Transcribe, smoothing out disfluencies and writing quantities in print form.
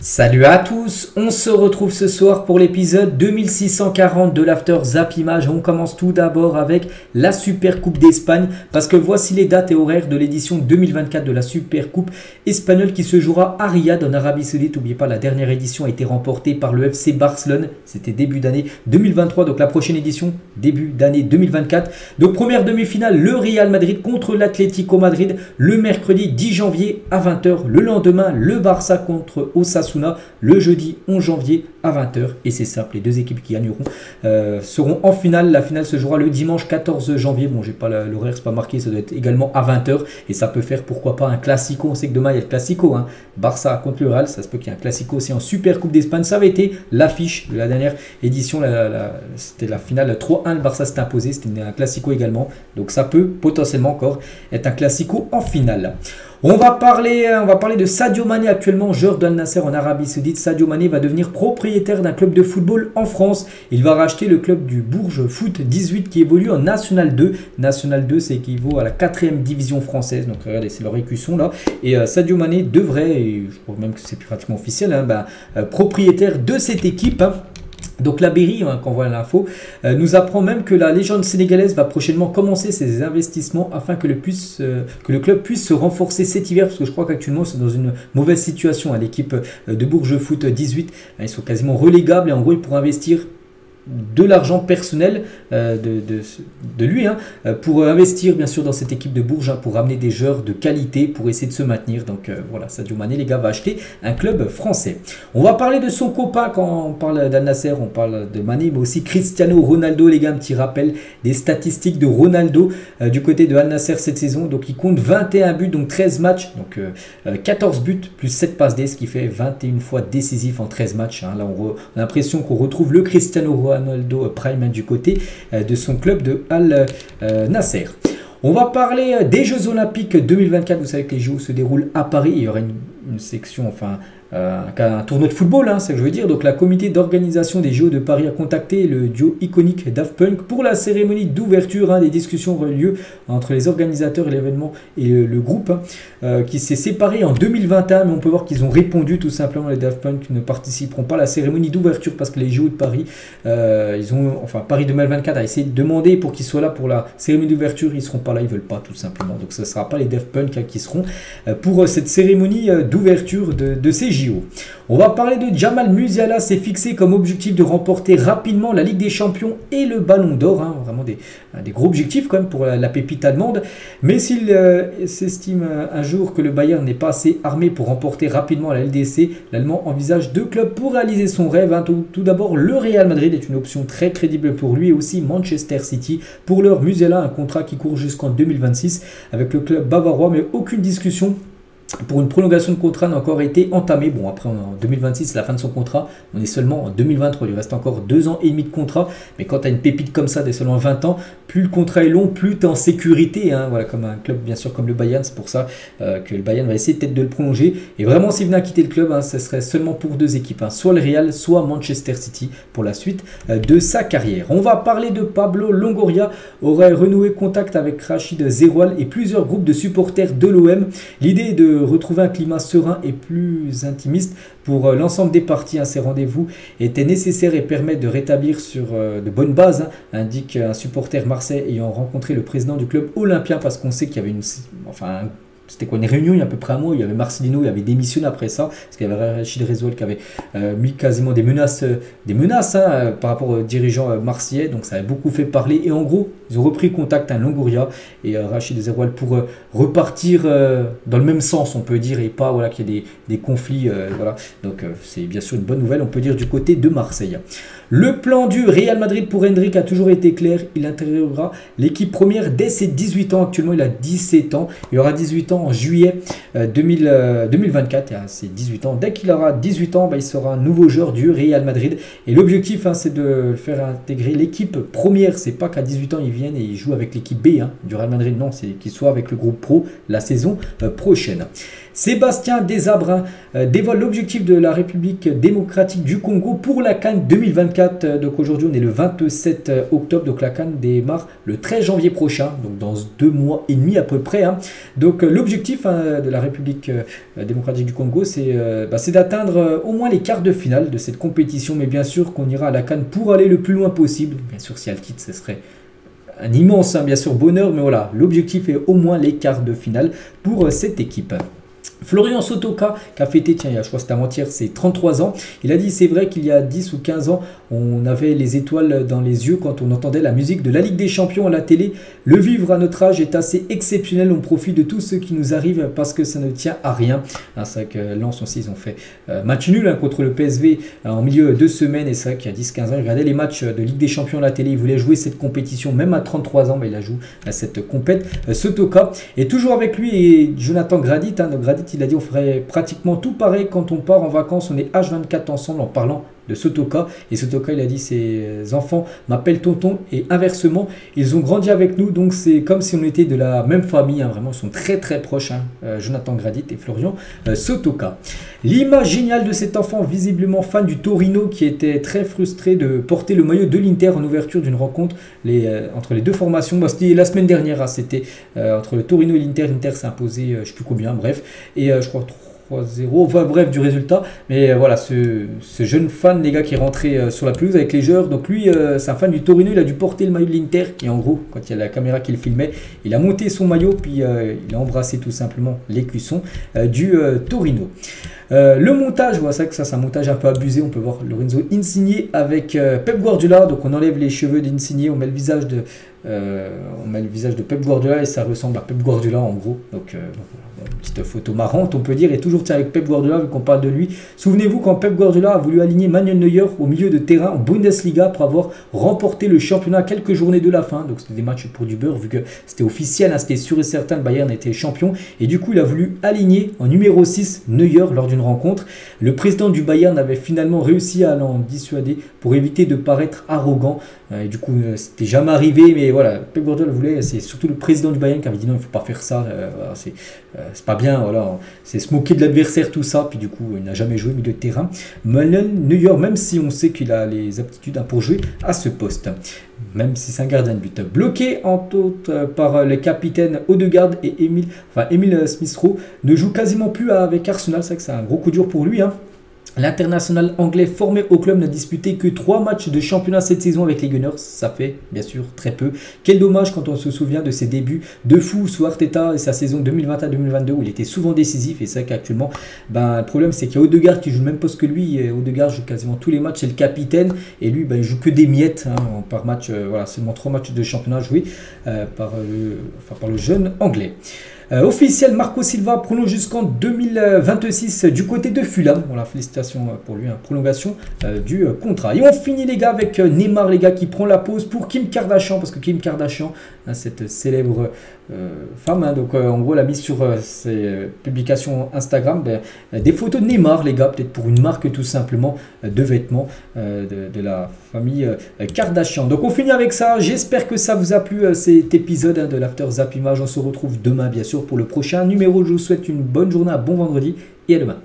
Salut à tous, on se retrouve ce soir pour l'épisode 2640 de l'After Zap Image. On commence tout d'abord avec la Super Coupe d'Espagne parce que voici les dates et horaires de l'édition 2024 de la Super Coupe espagnole qui se jouera à Riyad en Arabie Saoudite. N'oubliez pas, la dernière édition a été remportée par le FC Barcelone, c'était début d'année 2023, donc la prochaine édition début d'année 2024. Donc première demi-finale, le Real Madrid contre l'Atlético Madrid le mercredi 10 janvier à 20 h. Le lendemain, le Barça contre Osasuna le jeudi 11 janvier à 20 h. Et c'est simple, les deux équipes qui gagneront seront en finale. La finale se jouera le dimanche 14 janvier. Bon, j'ai pas l'horaire, c'est pas marqué, ça doit être également à 20 h. Et ça peut faire pourquoi pas un classico. On sait que demain il y a le classico, hein. Barça contre le Real, ça se peut qu'il y ait un classico aussi en Super Coupe d'Espagne. Ça avait été l'affiche de la dernière édition. C'était la finale 3-1, le Barça s'est imposé. C'était un classico également. Donc ça peut potentiellement encore être un classico en finale. On va parler de Sadio Mané, actuellement joueur d'Al Nassr en Arabie Saoudite. Sadio Mané va devenir propriétaire d'un club de football en France. Il va racheter le club du Bourges Foot 18 qui évolue en National 2. National 2, c'est équivaut à la 4e division française. Donc regardez, c'est leur écusson là. Et Sadio Mané devrait, et je crois même que c'est pratiquement officiel, hein, propriétaire de cette équipe. Hein. Donc la Berry, hein, quand on voit l'info, nous apprend même que la légende sénégalaise va prochainement commencer ses investissements afin que le club puisse se renforcer cet hiver, parce que je crois qu'actuellement c'est dans une mauvaise situation. Hein, l'équipe de Bourges Foot 18, ils sont quasiment relégables et en gros ils pourront investir de l'argent personnel de lui, hein, pour investir bien sûr dans cette équipe de Bourges, hein, pour ramener des joueurs de qualité pour essayer de se maintenir. Donc voilà, Sadio Mané, les gars, va acheter un club français. On va parler de son copain. Quand on parle d'Al Nassr, on parle de Mané, mais aussi Cristiano Ronaldo, les gars. Un petit rappel des statistiques de Ronaldo du côté de Al Nassr cette saison. Donc il compte 21 buts, donc 13 matchs, donc 14 buts plus 7 passes D, ce qui fait 21 fois décisif en 13 matchs, hein. Là on a l'impression qu'on retrouve le Cristiano Ronaldo Prime du côté de son club de Al Nassr. On va parler des Jeux Olympiques 2024. Vous savez que les Jeux se déroulent à Paris. Il y aura une section, enfin un tournoi de football, hein, c'est ce que je veux dire. Donc la comité d'organisation des Jeux de Paris a contacté le duo iconique Daft Punk pour la cérémonie d'ouverture, hein. Des discussions auront lieu entre les organisateurs et l'événement et le groupe, hein, qui s'est séparé en 2021, mais on peut voir qu'ils ont répondu tout simplement. Les Daft Punk ne participeront pas à la cérémonie d'ouverture parce que les Jeux de Paris, Paris 2024 a essayé de demander pour qu'ils soient là pour la cérémonie d'ouverture. Ils ne seront pas là, ils veulent pas tout simplement. Donc ce ne sera pas les Daft Punk, hein, qui seront pour cette cérémonie d'ouverture de ces JO. On va parler de Jamal Musiala. C'est fixé comme objectif de remporter rapidement la Ligue des Champions et le Ballon d'Or, hein. Vraiment des gros objectifs quand même pour la pépite allemande. Mais s'il s'estime un jour que le Bayern n'est pas assez armé pour remporter rapidement la LDC, l'Allemand envisage deux clubs pour réaliser son rêve, hein. Tout d'abord, le Real Madrid est une option très crédible pour lui, et aussi Manchester City. Pour l'heure, Musiala a un contrat qui court jusqu'en 2026 avec le club bavarois, mais aucune discussion pour une prolongation de contrat n'a encore été entamée. Bon, après en 2026, c'est la fin de son contrat. On est seulement en 2023. Il lui reste encore 2 ans et demi de contrat. Mais quand tu as une pépite comme ça, dès seulement 20 ans, plus le contrat est long, plus tu es en sécurité, hein. Voilà, comme un club, bien sûr, comme le Bayern. C'est pour ça que le Bayern va essayer peut-être de le prolonger. Et vraiment, s'il venait à quitter le club, hein, ce serait seulement pour 2 équipes, hein, soit le Real, soit Manchester City pour la suite de sa carrière. On va parler de Pablo Longoria. Aurait renoué contact avec Rachid Zeroual et plusieurs groupes de supporters de l'OM. L'idée est de retrouver un climat serein et plus intimiste pour l'ensemble des parties, hein. Ces rendez-vous étaient nécessaires et permettent de rétablir sur de bonnes bases, hein, indique un supporter marseillais ayant rencontré le président du club olympien, parce qu'on sait qu'il y avait c'était quoi, une réunion il y a à peu près un mois, il y avait Marcelino, il avait démissionné après ça, parce qu'il y avait Rachid Zeroual qui avait mis quasiment des menaces, hein, par rapport aux dirigeants marseillais, donc ça avait beaucoup fait parler, et en gros, ils ont repris contact à Longoria et Rachid Zeroual pour repartir dans le même sens, on peut dire, et pas voilà, qu'il y ait des conflits, voilà. Donc c'est bien sûr une bonne nouvelle, on peut dire, du côté de Marseille. Le plan du Real Madrid pour Endrick a toujours été clair, il intégrera l'équipe première dès ses 18 ans, actuellement il a 17 ans, il aura 18 ans en juillet 2024, à ses 18 ans. Dès qu'il aura 18 ans, il sera un nouveau joueur du Real Madrid. Et l'objectif, hein, c'est de faire intégrer l'équipe première. C'est pas qu'à 18 ans, il vienne et il joue avec l'équipe B, hein, du Real Madrid. Non, c'est qu'il soit avec le groupe pro la saison prochaine. Sébastien Desabrins dévoile l'objectif de la République démocratique du Congo pour la CAN 2024. Donc aujourd'hui, on est le 27 octobre. Donc la CAN démarre le 13 janvier prochain, donc dans 2 mois et demi à peu près, hein. Donc l'objectif l'objectif de la République démocratique du Congo, c'est d'atteindre au moins les quarts de finale de cette compétition, mais bien sûr qu'on ira à la CAN pour aller le plus loin possible. Bien sûr, si elle quitte, ce serait un immense, bien sûr, bonheur, mais voilà, l'objectif est au moins les quarts de finale pour cette équipe. Florian Sotoka, qui a fêté, tiens, je crois que c'était avant-hier, ses 33 ans, il a dit c'est vrai qu'il y a 10 ou 15 ans, on avait les étoiles dans les yeux quand on entendait la musique de la Ligue des Champions à la télé. Le vivre à notre âge est assez exceptionnel, on profite de tout ce qui nous arrive parce que ça ne tient à rien. C'est vrai que Lens aussi, ils ont fait match nul contre le PSV en milieu de semaine, et c'est vrai qu'il y a 10-15 ans, il regardait les matchs de Ligue des Champions à la télé, il voulait jouer cette compétition, même à 33 ans, il a joué à cette compète. Sotoka, et toujours avec lui, et Jonathan Gradit, donc Gradit, il a dit on ferait pratiquement tout pareil quand on part en vacances, on est H24 ensemble, en parlant de Sotoka. Et Sotoka, il a dit ses enfants m'appellent tonton, et inversement, ils ont grandi avec nous, donc c'est comme si on était de la même famille, vraiment, ils sont très très proches, Jonathan Gradit et Florian Sotoka. L'image géniale de cet enfant, visiblement fan du Torino, qui était très frustré de porter le maillot de l'Inter en ouverture d'une rencontre entre les deux formations. C'était la semaine dernière, c'était entre le Torino et l'Inter. L'Inter s'est imposé, je ne sais plus combien, bref, et je crois 3-0, enfin bref, du résultat. Mais voilà, ce jeune fan, les gars, qui est rentré sur la pelouse avec les joueurs. Donc lui, c'est un fan du Torino, il a dû porter le maillot de l'Inter. Et en gros, quand il y a la caméra qui le filmait, il a monté son maillot, puis il a embrassé tout simplement les cuissons du Torino. Le montage, voilà, c'est vrai que ça c'est un montage un peu abusé. On peut voir Lorenzo Insigne avec Pep Guardiola. Donc on enlève les cheveux d'Insigne, on met le visage de Pep Guardiola et ça ressemble à Pep Guardiola en gros. Donc une petite photo marrante, on peut dire, et toujours tiens, avec Pep Guardiola, vu qu'on parle de lui. Souvenez-vous quand Pep Guardiola a voulu aligner Manuel Neuer au milieu de terrain en Bundesliga après avoir remporté le championnat quelques journées de la fin. Donc c'était des matchs pour du beurre, vu que c'était officiel, c'était sûr et certain, le Bayern était champion. Et du coup, il a voulu aligner en numéro 6 Neuer lors d'une rencontre. Le président du Bayern avait finalement réussi à l'en dissuader pour éviter de paraître arrogant. Et du coup, c'était jamais arrivé, mais voilà, Pep Guardiola voulait, c'est surtout le président du Bayern qui avait dit non, il ne faut pas faire ça, voilà, c'est pas bien, voilà, c'est se moquer de l'adversaire, tout ça, puis du coup, il n'a jamais joué milieu de terrain. Manuel Neuer, même si on sait qu'il a les aptitudes pour jouer à ce poste, même si c'est un gardien de but. Bloqué entre autres par les capitaines Odegaard et Emile Smith-Rowe, ne joue quasiment plus avec Arsenal, c'est vrai que c'est un gros coup dur pour lui, L'international anglais formé au club n'a disputé que 3 matchs de championnat cette saison avec les Gunners. Ça fait bien sûr très peu. Quel dommage quand on se souvient de ses débuts de fou sous Arteta et sa saison 2021-2022 où il était souvent décisif. Et c'est vrai qu'actuellement, le problème c'est qu'il y a Odegaard qui joue le même poste que lui. Et Odegaard joue quasiment tous les matchs, c'est le capitaine. Et lui, il joue que des miettes par match. Voilà, seulement 3 matchs de championnat joués par le jeune anglais. Officiel, Marco Silva prolonge jusqu'en 2026 du côté de Fulham. Voilà, félicitations pour lui, prolongation du contrat. Et on finit les gars avec Neymar, les gars, qui prend la pause pour Kim Kardashian, parce que Kim Kardashian, cette célèbre femme, donc en gros elle a mis sur ses publications Instagram des photos de Neymar, les gars, peut-être pour une marque tout simplement de vêtements de la famille Kardashian. Donc on finit avec ça, j'espère que ça vous a plu cet épisode de l'After Zap Image. On se retrouve demain bien sûr pour le prochain numéro. Je vous souhaite une bonne journée, un bon vendredi et à demain.